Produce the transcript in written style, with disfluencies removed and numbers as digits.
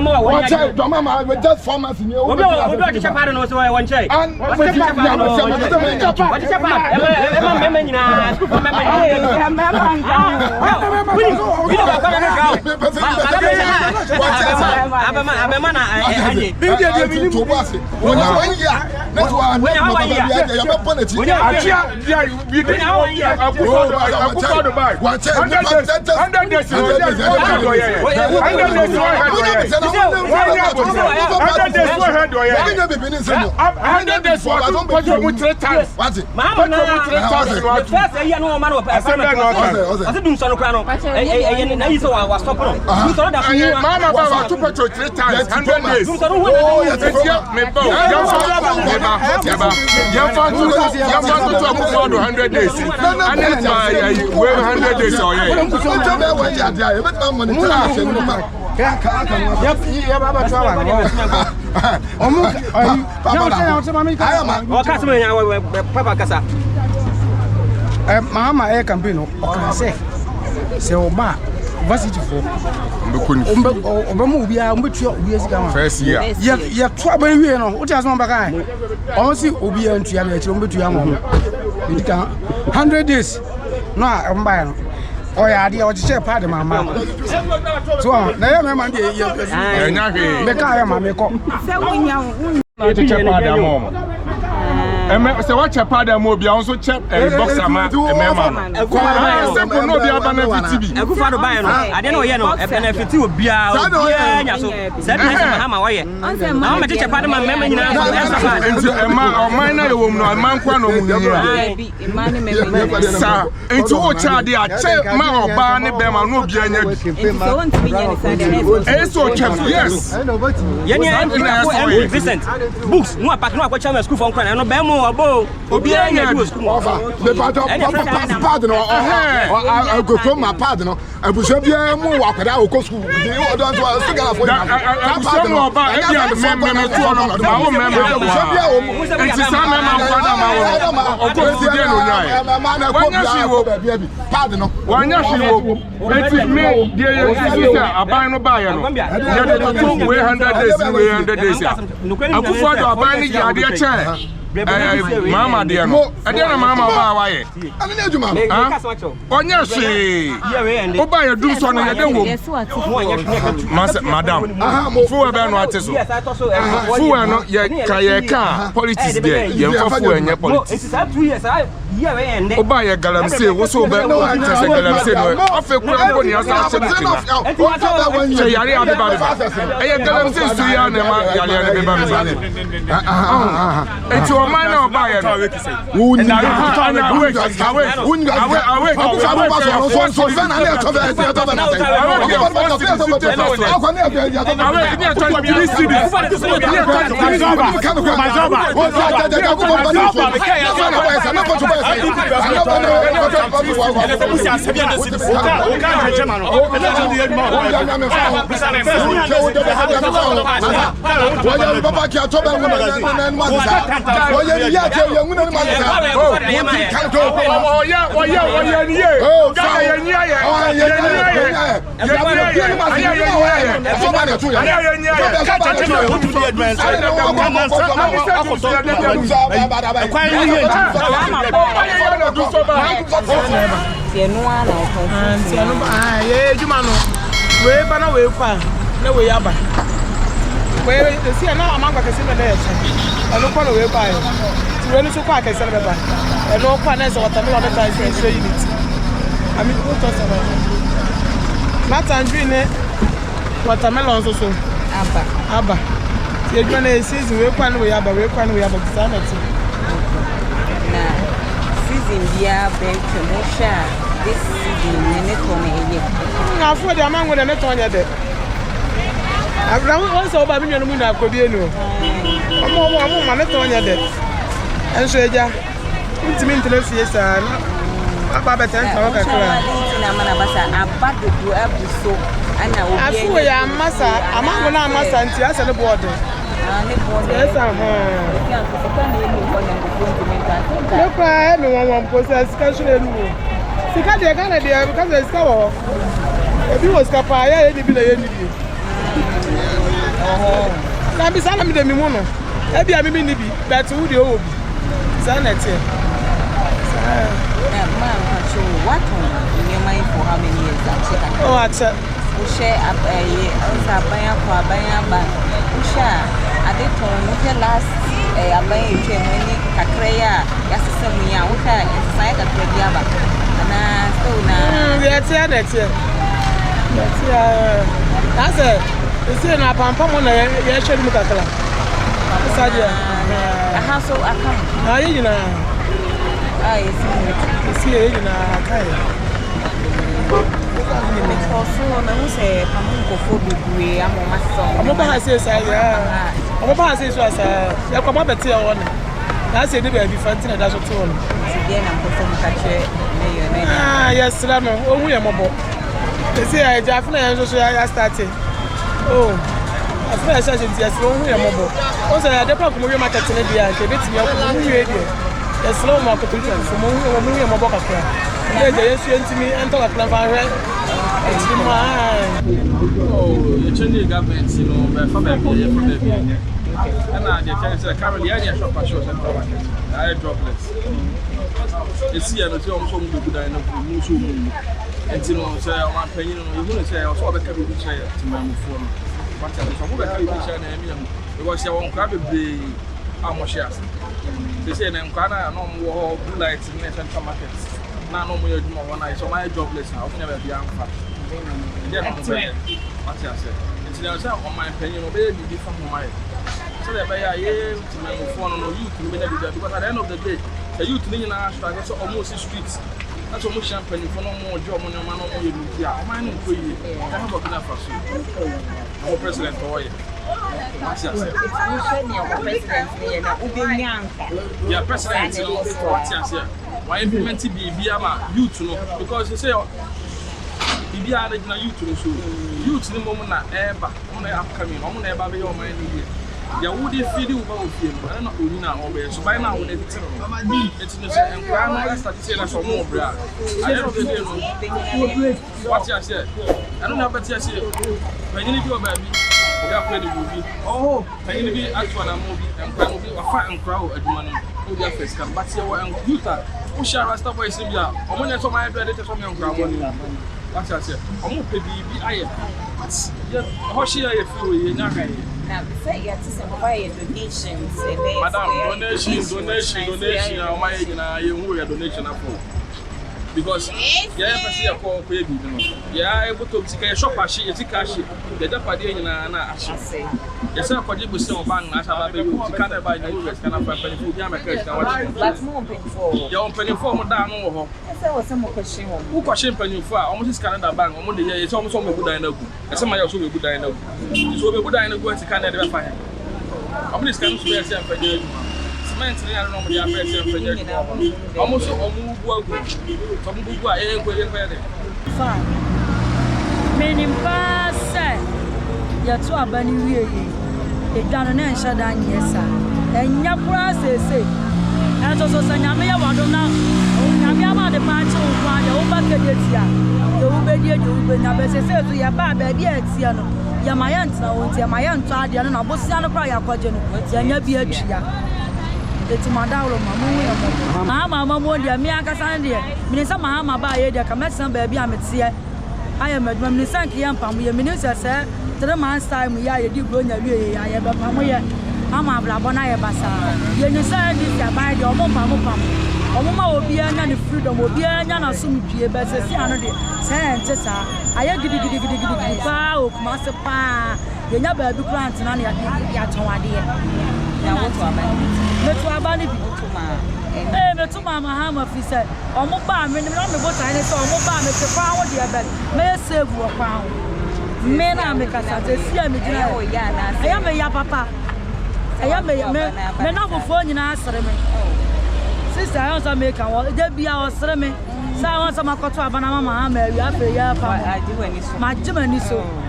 more. Watch out, Mama, with just farmers in your own. What is your partner? No, so I want check. And what is your partner? What is your Mahama campaign or say Oma varsity for first year. Yeah, trouble you know, what has one back? Honestly, Obi and Tiamat, 100 days. No, I'm buying. Oh, yeah, I was share part of my mama. So, now I'm a so what your father will be also check a box of man. I go for the buy. I don't know, you know, a benefit to be out. Said Mahama, why? I'm a teacher, part of my memory now. A man or minor woman, a man, sir, into what child they are, check my Barney Bema, no Janet. Yes, Vincent, books, no pack, no watch school from Cran, no Bemo. Obianya do school. The pardon or I go from my pardon. I was a more walk at our school. You don't want to figure out Mama dear, I didn't Mama why. I mean, you mamma. On your say, oh, buy a do son and I don't Madam, for a artist. Who are not yet Kayaka, politics there, young and your politics. Oh, buy a galamsey, was so bad. No, I just a galamsey. Off a when you are saying, a minor buyer. I don't want to wear by. When you so quick, I said, and no partners or watermelon that I can show you it. I mean, what was about that? I'm doing it. Watermelons also. Abba. You're going to see we're quite we have a sanity. Season, dear, back to Mosha. This season, and it will be. Now, for the amount with a net on your deck. I've also about me on the moon. I could be a new. I'm on your deck. And so, yeah, it's meant to see us. About 10 hours. I'm back to do every so. And I feel I'm massa. I'm going to massa and tears at the border. Yes, look, I have no one possess casually. Because they're going to be because they scour. If you was Capaya, you'd be the enemy. Na bi sana mi de mi mu no. E bia mi bi ni bi, but who dey obi. Sana tie. What in your mind for how many years? Oh, what's it? We share up a year, also buy up for buying back. We share. I did tell last a buying came when you cacrea, yes, some year, we had inside a Prediaba. And so now, that's it. That's it. It's in a pampa on a yes, Mukakala. a household account. I you know. I see it in a kind. Also, I say, I'm on my son. I'm about to say, I'm about to say, I come up at the one. That's a baby fancy, and that's what you want. Again, I'm going to catch it. Yes, Lama, oh, we are mobile. They say I definitely started. Oh, I feel such as yes, we are mobile. Also, I don't know where my cat in the air, they beat me up in the radio. The slow market from moving a mobile. Yes, you to me and talk about it. It's in my oh, the changing government, you know, from baby. And now they can say, currently, I shop for shows and market. I droplets. It's here, but you're also good. I know you and you know, say, I'm paying you. You're going to say, I saw the cabin chair to my phone. But I'm going to chair because I won't grab a how much shares. They say, I'm going to know blue lights in the markets. Now, no more one eye, so my jobless now, never be young. What's I said? It's now on my opinion, baby, different from mine. So that I am to my phone on you to be because at the end of the day, the youth in our struggle so almost the streets. That's almost champagne for no more job on your man or you. Yeah, mine for you. I have a good for our president for you. What's I said? Yeah, president, what's I said? Why implement BBA youth because you say BBA is youth so youth the moment na ever on upcoming on never be on my idea. Ya would feed you about him, I don't know now over so by now when it's no say and I start to say that some more bra. I don't know what I said. I don't know what I said. When you do a baby, you got pretty movie. Oh, when you be actual movie and probably a fat and crowd at one of your face can but you youth. Shall stop by Sibia? I'm going to tell my brother to come on ground. What I said, I'm going to pay BBI. How she are you? Now, say you have to supply donations. Madam, donation. My donation for. Because yeah, I call baby. Yeah, able to take a shop as she is cash. The Dapadia and say, yes, I could be so bang as I baby. You can't buy the movies, can I find penny that's more painful. You're penny for down over. There was some question. Who question penny for almost Canada Bank on Monday? It's almost on a good dino. And somebody else will be good dino. It will be good dino going to Canada. I'm just going to be a champagne. I don't know what I'm almost some people are fine. Meaning, pass, you're too abandoned. It's done an answer than yes, sir. And your process, and also Sanyamia, I don't know. Yamama, the patch of one, the Obakedia, the Ubedia, the Ubedia, says to your baby, Yamayan, Yamayan, Tadian, and Abosiana Praya, Yanya, it's Madalo, Mamma, Modia, Miaka Sandia, Minister Mahama by the Commercial baby, I'm here. I am at Ministanki and Pam, Minister, sir. 3 months' time, we are a deep going away. I have a Pamoya, Ama Blabonaya Bassa. You understand this, I buy your Mopam. Omama will be any freedom, will be any assumed but I say, I am giddy, bow, Master Pa, the never do plants and Yatawadi. Metro Abani to my Metro Mahama, he said, or Mobam, when you're on the boat, I saw Mobam, Mr. Power, dear, but may save you a pound. Men are make us see me. I am a yapapa. I am a man of phone in answer me. Sister, I also make a there be our sermon. So I want some Banana Mahama, you have a yapa. I do any so. My Germany so.